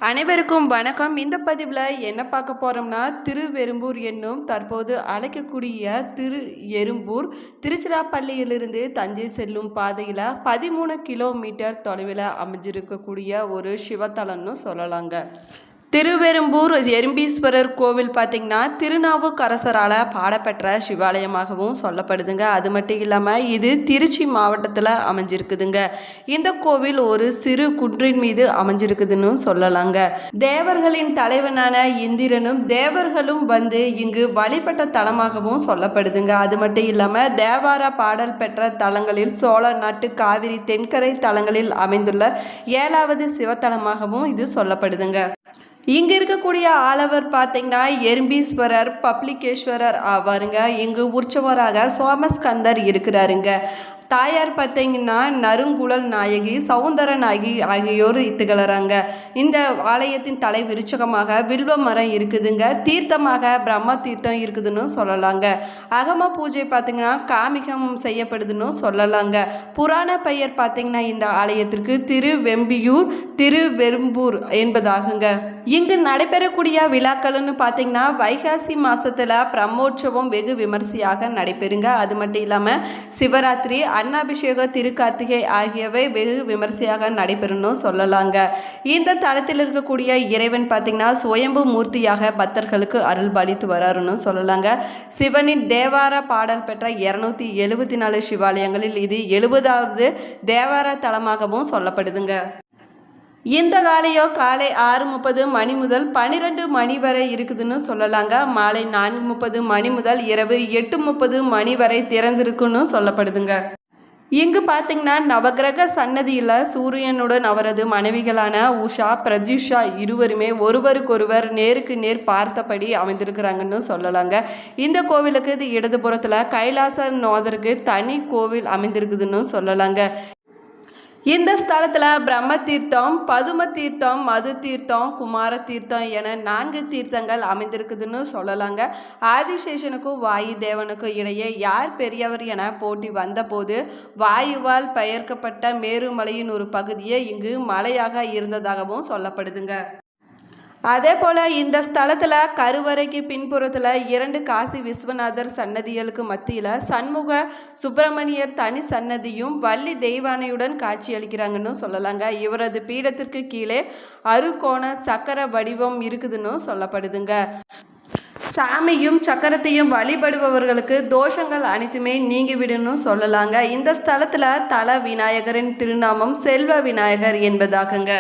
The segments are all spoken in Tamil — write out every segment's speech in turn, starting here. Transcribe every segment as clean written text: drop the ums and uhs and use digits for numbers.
அனைவருக்கும் வணக்கம். இந்த பதிவில் என்ன பார்க்க போகிறோம்னா, திருவெறும்பூர் என்னும் தற்போது அழைக்கக்கூடிய திரு எறும்பூர் திருச்சிராப்பள்ளியிலிருந்து தஞ்சை செல்லும் பாதையில் 13 கிலோமீட்டர் தொலைவில் அமைஞ்சிருக்கக்கூடிய ஒரு சிவத்தலம்னு சொல்லலாங்க. திருவெறும்பூர் எறும்பீஸ்வரர் கோவில் பார்த்திங்கன்னா திருநாவுக்கரசரால் பாடப்பெற்ற சிவாலயமாகவும் சொல்லப்படுதுங்க. அது மட்டும் இல்லாமல் இது திருச்சி மாவட்டத்தில் அமைஞ்சிருக்குதுங்க. இந்த கோவில் ஒரு சிறு குன்றின் மீது அமைஞ்சிருக்குதுன்னு சொல்லலாங்க. தேவர்களின் தலைவனான இந்திரனும் தேவர்களும் வந்து இங்கு வழிபட்ட தலமாகவும் சொல்லப்படுதுங்க. அது மட்டும் இல்லாமல் தேவார பாடல் பெற்ற தலங்களில் சோழ நாட்டு காவிரி தென்கரை தலங்களில் அமைந்துள்ள 7வது சிவத்தலமாகவும் இது சொல்லப்படுதுங்க. இங்கே இருக்கக்கூடிய ஆளவர் பார்த்தீங்கன்னா எறும்பீஸ்வரர் பப்ளிகேஸ்வரர் ஆவாருங்க. இங்கு உற்சவராக சோமஸ்கந்தர் இருக்கிறாருங்க. தாயார் பார்த்தீங்கன்னா நறுங்குழல் நாயகி சௌந்தர நாயகி ஆகியோர் திகழறாங்க. இந்த ஆலயத்தின் தலை விருச்சகமாக வில்வ மரம் இருக்குதுங்க. தீர்த்தமாக பிரம்ம தீர்த்தம் இருக்குதுன்னு சொல்லலாங்க. அகம பூஜை பார்த்தீங்கன்னா காமிகம் செய்யப்படுதுன்னு சொல்லலாங்க. புராண பெயர் பார்த்தீங்கன்னா இந்த ஆலயத்திற்கு திருவெம்பியூர் திருவெறும்பூர் என்பதாகுங்க. இங்கு நடைபெறக்கூடிய விழாக்கள்னு பார்த்தீங்கன்னா வைகாசி மாதத்தில் பிரம்மோற்சவம் வெகு விமர்சையாக நடைபெறுங்க. அது மட்டும் இல்லாமல் சிவராத்திரி அன்னாபிஷேக திருக்கார்த்திகை ஆகியவை வெகு விமர்சையாக நடைபெறணும் சொல்லலாங்க. இந்த தளத்தில் இருக்கக்கூடிய இறைவன் பார்த்தீங்கன்னா சுயம்பு மூர்த்தியாக பக்தர்களுக்கு அருள் பாலித்து வராருன்னு சொல்லலாங்க. சிவனின் தேவார பாடல் பெற்ற 274 சிவாலயங்களில் இது 70வது தேவார தலமாகவும் சொல்லப்படுதுங்க. இந்த காலையும் காலை 6:30 மணி முதல் 12 மணி வரை இருக்குதுன்னு சொல்லலாங்க. மாலை 4:30 மணி முதல் இரவு 8:30 மணி வரை திறந்திருக்குன்னு சொல்லப்படுதுங்க. இங்கு பார்த்தீங்கன்னா நவகிரக சன்னதியில் சூரியனுடன் அவரது மனைவிகளான உஷா பிரத்யுஷா இருவருமே ஒருவருக்கொருவர் நேருக்கு நேர் பார்த்தபடி அமைந்திருக்கிறாங்கன்னு சொல்லலாங்க. இந்த கோவிலுக்கு இது இடதுபுறத்தில் கைலாசநாதருக்கு தனி கோவில் அமைந்திருக்குதுன்னு சொல்லலாங்க. இந்த ஸ்தலத்தில் பிரம்ம தீர்த்தம் பதும தீர்த்தம் மது தீர்த்தம் குமார தீர்த்தம் என 4 தீர்த்தங்கள் அமைந்திருக்குதுன்னு சொல்லலாங்க. ஆதிசேஷனுக்கும் வாயு தேவனுக்கும் இடையே யார் பெரியவர் என போட்டி வந்தபோது வாயுவால் பெயர்க்கப்பட்ட மேருமலையின் ஒரு பகுதியே இங்கு மலையாக இருந்ததாகவும் சொல்லப்படுதுங்க. அதே போல் இந்த ஸ்தலத்தில் கருவறைக்கு பின்புறத்தில் 2 காசி விஸ்வநாதர் சன்னதிகளுக்கு மத்தியில் சண்முக சுப்பிரமணியர் தனி சன்னதியும் வள்ளி தெய்வானையுடன் காட்சி அளிக்கிறாங்கன்னு சொல்லலாங்க. இவரது பீடத்திற்கு கீழே அறுகோண சக்கர வடிவம் இருக்குதுன்னு சொல்லப்படுதுங்க. சாமியும் சக்கரத்தையும் வழிபடுபவர்களுக்கு தோஷங்கள் அனைத்துமே நீங்கிவிடுன்னு சொல்லலாங்க. இந்த ஸ்தலத்தில் தல விநாயகரின் திருநாமம் செல்வ விநாயகர் என்பதாகுங்க.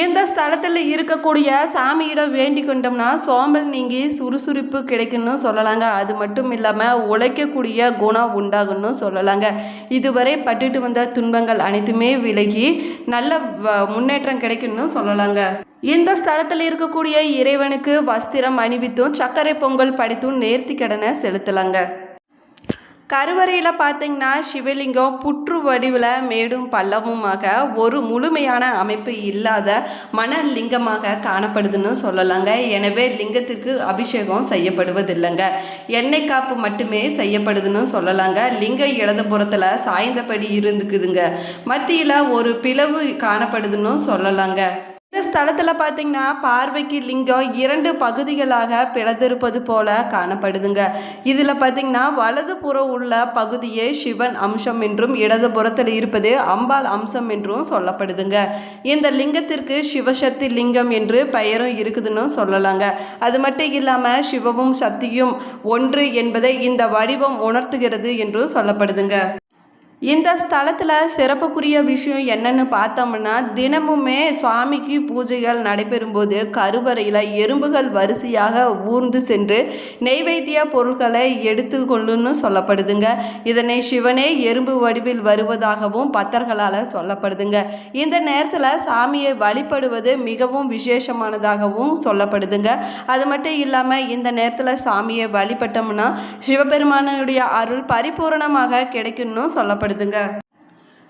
இந்த ஸ்தலத்தில் இருக்கக்கூடிய சாமியிடம் வேண்டி கொண்டோம்னா சோம்பல் நீங்கி சுறுசுறுப்பு கிடைக்குன்னு சொல்லலாங்க. அது மட்டும் இல்லாமல் உழைக்கக்கூடிய குணம் உண்டாகுன்னு சொல்லலாங்க. இதுவரை பட்டுட்டு வந்த துன்பங்கள் அனைத்துமே விலகி நல்ல முன்னேற்றம் கிடைக்குன்னு சொல்லலாங்க. இந்த ஸ்தலத்தில் இருக்கக்கூடிய இறைவனுக்கு வஸ்திரம் அணிவித்தும் சர்க்கரை பொங்கல் படைத்தும் நேர்த்தி கடனை செலுத்தலாங்க. கருவறையில் பார்த்தீங்கன்னா சிவலிங்கம் புற்று வடிவில் மேடும் பள்ளமுமாக ஒரு முழுமையான அமைப்பு இல்லாத மணல் லிங்கமாக காணப்படுதுன்னு சொல்லலாங்க. எனவே லிங்கத்திற்கு அபிஷேகம் செய்யப்படுவதில்லைங்க. எண்ணெய் காப்பு மட்டுமே செய்யப்படுதுன்னு சொல்லலாங்க. லிங்கம் இடதுபுறத்தில் சாய்ந்தபடி இருந்துக்குதுங்க. மத்தியில் ஒரு பிளவு காணப்படுதுன்னு சொல்லலாங்க. இந்த ஸ்தலத்தில் பார்த்தீங்கன்னா பார்வைக்கு லிங்கம் 2 பகுதிகளாக பிளந்திருப்பது போல காணப்படுதுங்க. இதில் பார்த்தீங்கன்னா வலதுபுறம் உள்ள பகுதியே சிவன் அம்சம் என்றும் இடதுபுறத்தில் இருப்பது அம்பாள் அம்சம் என்றும் சொல்லப்படுதுங்க. இந்த லிங்கத்திற்கு சிவசக்தி லிங்கம் என்று பெயரும் இருக்குதுன்னு சொல்லலாங்க. அது மட்டும் இல்லாமல் சிவமும் சக்தியும் ஒன்று என்பதை இந்த வடிவம் உணர்த்துகிறது என்றும் சொல்லப்படுதுங்க. இந்த ஸ்தலத்தில் சிறப்புக்குரிய விஷயம் என்னன்னு பார்த்தோம்னா தினமுமே சுவாமிக்கு பூஜைகள் நடைபெறும்போது கருவறையில் எறும்புகள் வரிசையாக ஊர்ந்து சென்று நெய்வேத்திய பொருட்களை எடுத்து கொள்ளுன்னு சொல்லப்படுதுங்க. இதனை சிவனே எறும்பு வடிவில் வருவதாகவும் பக்தர்களால் சொல்லப்படுதுங்க. இந்த நேரத்தில் சாமியை வழிபடுவது மிகவும் விசேஷமானதாகவும் சொல்லப்படுதுங்க. அது மட்டும் இல்லாமல் இந்த நேரத்தில் சாமியை வழிபட்டோம்னா சிவபெருமானுடைய அருள் பரிபூரணமாக கிடைக்கும்னு சொல்லப்படுது.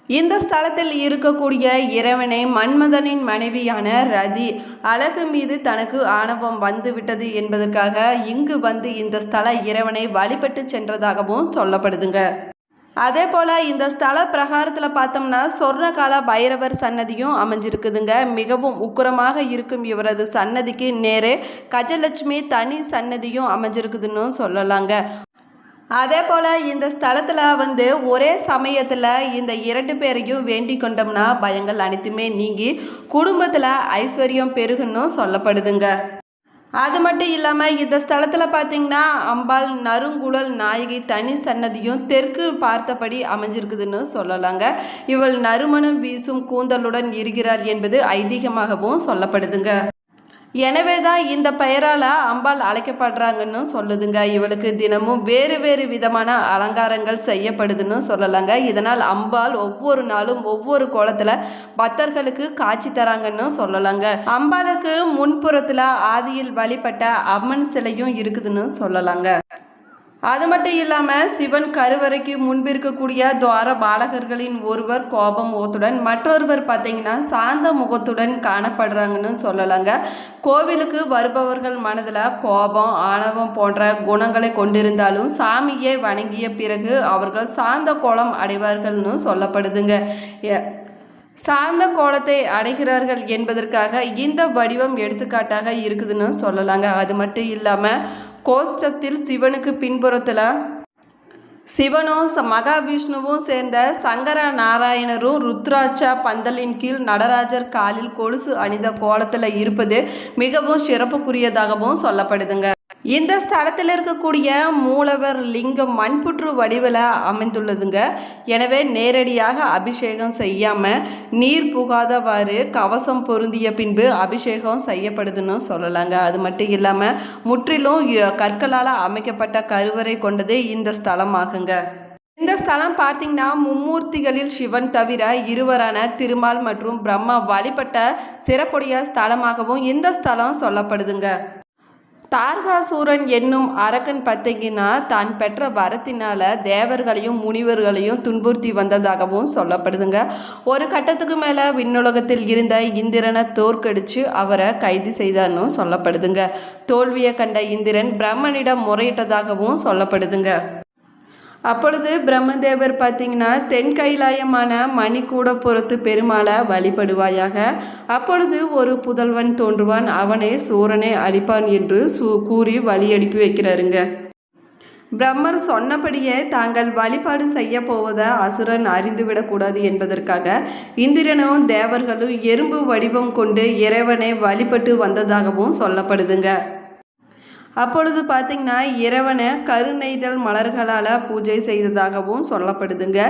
இந்த ஸ்தலத்தில் இருக்கக்கூடிய இறைவனை மன்மதனின் மனைவியான ரதி அழகு மீது தனக்கு ஆணவம் வந்துவிட்டது என்பதற்காக இங்கு வந்து இந்த ஸ்தல இறைவனை வழிபட்டு சென்றதாகவும் சொல்லப்படுதுங்க. அதே போல் இந்த ஸ்தல பிரகாரத்தில் பார்த்தோம்னா சொர்ணகால பைரவர் சன்னதியும் அமைஞ்சிருக்குதுங்க. மிகவும் உக்கிரமாக இருக்கும் இவரது சன்னதிக்கு நேரே கஜலட்சுமி தனி சன்னதியும் அமைஞ்சிருக்குதுன்னு சொல்லலாங்க. அதே போல் இந்த ஸ்தலத்தில் ஒரே சமயத்தில் இந்த 2 பேரையும் வேண்டிக் கொண்டோம்னா பயங்கள் அனைத்துமே நீங்கி குடும்பத்தில் ஐஸ்வர்யம் பெருகுன்னு சொல்லப்படுதுங்க. அது மட்டும் இல்லாமல் இந்த ஸ்தலத்தில் பார்த்திங்கன்னா அம்பாள் நறுங்குழல் நாயகி தனி சன்னதியும் தெற்கு பார்த்தபடி அமைஞ்சிருக்குதுன்னு சொல்லலாங்க. இவள் நறுமணம் வீசும் கூந்தலுடன் இருக்கிறாள் என்பது ஐதீகமாகவும் சொல்லப்படுதுங்க. எனவே தான் இந்த பெயரால் அம்பாள் அழைக்கப்படுறாங்கன்னு சொல்லுதுங்க. இவளுக்கு தினமும் வேறு வேறு விதமான அலங்காரங்கள் செய்யப்படுதுன்னு சொல்லலாங்க. இதனால் அம்பாள் ஒவ்வொரு நாளும் ஒவ்வொரு கோலத்தில் பக்தர்களுக்கு காட்சி தராங்கன்னு சொல்லலாங்க. அம்பாளுக்கு முன்புறத்தில் ஆதியில் வழிபட்ட அம்மன் சிலையும் இருக்குதுன்னு சொல்லலாங்க. அது மட்டும் இல்லாமல் சிவன் கருவறைக்கு முன்பு இருக்கக்கூடிய துவார பாலகர்களின் ஒருவர் கோப முகத்துடன் மற்றொருவர் பார்த்தீங்கன்னா சாந்த முகத்துடன் காணப்படுறாங்கன்னு சொல்லலாங்க. கோவிலுக்கு வருபவர்கள் மனதில் கோபம் ஆணவம் போன்ற குணங்களை கொண்டிருந்தாலும் சாமியை வணங்கிய பிறகு அவர்கள் சாந்த கோலம் அடைவார்கள்னு சொல்லப்படுதுங்க. சாந்த கோலத்தை அடைகிறார்கள் என்பதற்காக இந்த வடிவம் எடுத்துக்காட்டாக இருக்குதுன்னு சொல்லலாங்க. அது மட்டும் இல்லாமல் கோஷ்டத்தில் சிவனுக்கு பின்புறத்தில் சிவனும் மகாவிஷ்ணுவும் சேர்ந்த சங்கர நாராயணரும் ருத்ராட்ச பந்தலின் கீழ் நடராஜர் காலில் கொலுசு அணிந்த கோலத்தில் இருப்பது மிகவும் சிறப்புக்குரியதாகவும் சொல்லப்படுதுங்க. இந்த ஸ்தலத்தில் இருக்கக்கூடிய மூலவர் லிங்கம் மண்புற்று வடிவில் அமைந்துள்ளதுங்க. எனவே நேரடியாக அபிஷேகம் செய்யாமல் நீர் புகாதவாறு கவசம் பொருந்திய பின்பு அபிஷேகம் செய்யப்படுதுன்னு சொல்லலாங்க. அது மட்டும் இல்லாமல் முற்றிலும் கற்களால் அமைக்கப்பட்ட கருவறை கொண்டது இந்த ஸ்தலமாகுங்க. இந்த ஸ்தலம் பார்த்திங்கன்னா மும்மூர்த்திகளில் சிவன் தவிர இருவரான திருமால் மற்றும் பிரம்மா வழிபட்ட சிறப்புடைய ஸ்தலமாகவும் இந்த ஸ்தலம் சொல்லப்படுதுங்க. தார்காசூரன் என்னும் அரக்கன் பார்த்தீங்கன்னா தான் பெற்ற வரத்தினால தேவர்களையும் முனிவர்களையும் துன்புறுத்தி வந்ததாகவும் சொல்லப்படுதுங்க. ஒரு கட்டத்துக்கு மேலே விண்ணுலகத்தில் இருந்த இந்திரனை தோற்கடிச்சு அவரை கைது செய்தார்னு சொல்லப்படுதுங்க. தோல்வியை கண்ட இந்திரன் பிரம்மனிடம் முறையிட்டதாகவும் சொல்லப்படுதுங்க. அப்பொழுது பிரம்மதேவர் பார்த்தீங்கன்னா தென் கைலாயமான மணிக்கூடப்புறத்து பெருமாளை வழிபடுவாயாக. அப்பொழுது ஒரு புதல்வன் தோன்றுவான், அவனே சூரனை அழிப்பான் என்று கூறி வழி அனுப்பி வைக்கிறாருங்க. பிரம்மர் சொன்னபடியே தாங்கள் வழிபாடு செய்ய போவதை அசுரன் அறிந்துவிடக்கூடாது என்பதற்காக இந்திரனும் தேவர்களும் எறும்பு வடிவம் கொண்டு இறைவனை வழிபட்டு வந்ததாகவும் சொல்லப்படுதுங்க. அப்பொழுது பார்த்திங்கன்னா இறைவனை கருநெய்தல் மலர்களால் பூஜை செய்ததாகவும் சொல்லப்படுதுங்க.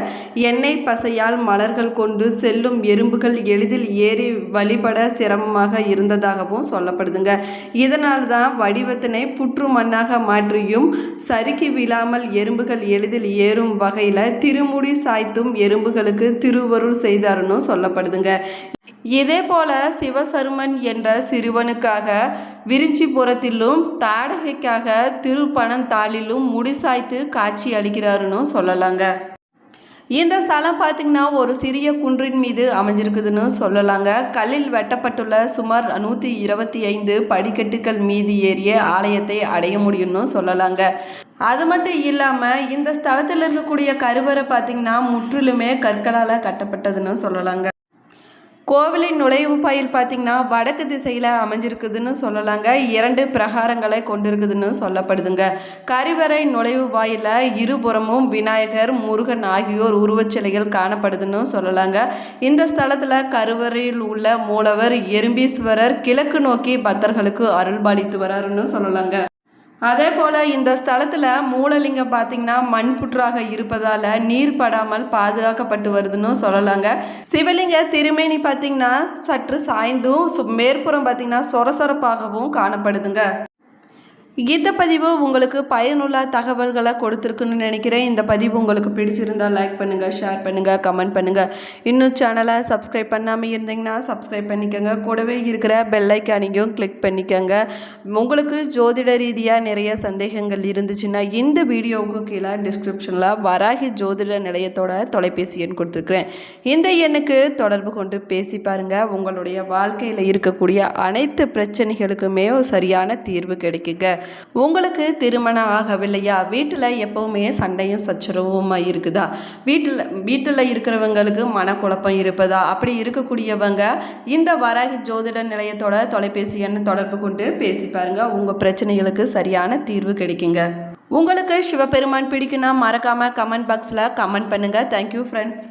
எண்ணெய் பசையால் மலர்கள் கொண்டு செல்லும் எறும்புகள் எளிதில் ஏறி வழிபட சிரமமாக இருந்ததாகவும் சொல்லப்படுதுங்க. இதனால் தான் வடிவத்தினை புற்று மண்ணாக மாற்றியும் சறுக்கி விழாமல் எறும்புகள் எளிதில் ஏறும் வகையில் திருமுடி சாய்த்தும் எறும்புகளுக்கு திருவருள் செய்தாருன்னு சொல்லப்படுதுங்க. இதே போல சிவசருமன் என்ற சிறுவனுக்காக விரிஞ்சிபுரத்திலும் தாடகைக்காக திருப்பனந்தாளிலும் முடிசாய்த்து காட்சி அளிக்கிறாருன்னு சொல்லலாங்க. இந்த ஸ்தலம் பார்த்திங்கன்னா ஒரு சிறிய குன்றின் மீது அமைஞ்சிருக்குதுன்னு சொல்லலாங்க. கல்லில் வெட்டப்பட்டுள்ள சுமார் 125 படிக்கட்டுகள் மீது ஏறிய ஆலயத்தை அடைய முடியும்னு சொல்லலாங்க. அது மட்டும் இல்லாமல் இந்த ஸ்தலத்தில் இருக்கக்கூடிய கருவறை பார்த்திங்கன்னா முற்றிலுமே கற்களால் கட்டப்பட்டதுன்னு சொல்லலாங்க. கோவிலின் நுழைவு பயில் பார்த்திங்கன்னா வடக்கு திசையில் அமைஞ்சிருக்குதுன்னு சொல்லலாங்க. 2 பிரகாரங்களை கொண்டிருக்குதுன்னு சொல்லப்படுதுங்க. கருவறை நுழைவு வாயிலில் இருபுறமும் விநாயகர், முருகன் ஆகியோர் உருவச்சிலைகள் காணப்படுதுன்னு சொல்லலாங்க. இந்த ஸ்தலத்தில் கருவறையில் உள்ள மூலவர் எறும்பீஸ்வரர் கிழக்கு நோக்கி பக்தர்களுக்கு அருள்பாலித்து வராருன்னு சொல்லலாங்க. அதே போல் இந்த ஸ்தலத்தில் மூலலிங்கம் பார்த்திங்கன்னா மண்புற்றாக இருப்பதால் நீர் படாமல் பாதுகாக்கப்பட்டு வருதுன்னு சொல்லலாங்க. சிவலிங்க திருமேனி பார்த்திங்கன்னா சற்று சாய்ந்தும் மேற்புறம் பார்த்திங்கன்னா சொரசொரப்பாகவும் காணப்படுதுங்க. இந்த பதிவு உங்களுக்கு பயனுள்ள தகவல்களை கொடுத்துருக்குன்னு நினைக்கிறேன். இந்த பதிவு உங்களுக்கு பிடிச்சிருந்தால் லைக் பண்ணுங்கள், ஷேர் பண்ணுங்கள், கமெண்ட் பண்ணுங்கள். இன்னும் சேனலை சப்ஸ்கிரைப் பண்ணாமல் இருந்தீங்கன்னா சப்ஸ்கிரைப் பண்ணிக்கோங்க. கூடவே இருக்கிற பெல் ஐக்கானையும் கிளிக் பண்ணிக்கோங்க. உங்களுக்கு ஜோதிட ரீதியாக நிறைய சந்தேகங்கள் இருந்துச்சுன்னா இந்த வீடியோவுக்கு கீழே டிஸ்கிரிப்ஷனில் வராகி ஜோதிட நிலையத்தோட தொலைபேசி எண் கொடுத்துருக்குறேன். இந்த எண்ணுக்கு தொடர்பு கொண்டு பேசி பாருங்கள். உங்களுடைய வாழ்க்கையில் இருக்கக்கூடிய அனைத்து பிரச்சனைகளுக்குமே சரியான தீர்வு கிடைக்குங்க. உங்களுக்கு திருமணம் ஆகவில்லையா? வீட்டில் எப்போவுமே சண்டையும் சச்சரவும் இருக்குதா? வீட்டில் இருக்கிறவங்களுக்கு மனக்குழப்பம் இருப்பதா? அப்படி இருக்கக்கூடியவங்க இந்த வராகி ஜோதிட நிலையத்தோட தொலைபேசி எண் தொடர்பு கொண்டு பேசி பாருங்க. உங்கள் பிரச்சனைகளுக்கு சரியான தீர்வு கிடைக்குங்க. உங்களுக்கு சிவபெருமான் பிடிக்குன்னா மறக்காமல் கமெண்ட் பாக்ஸில் கமெண்ட் பண்ணுங்கள். Thank you friends.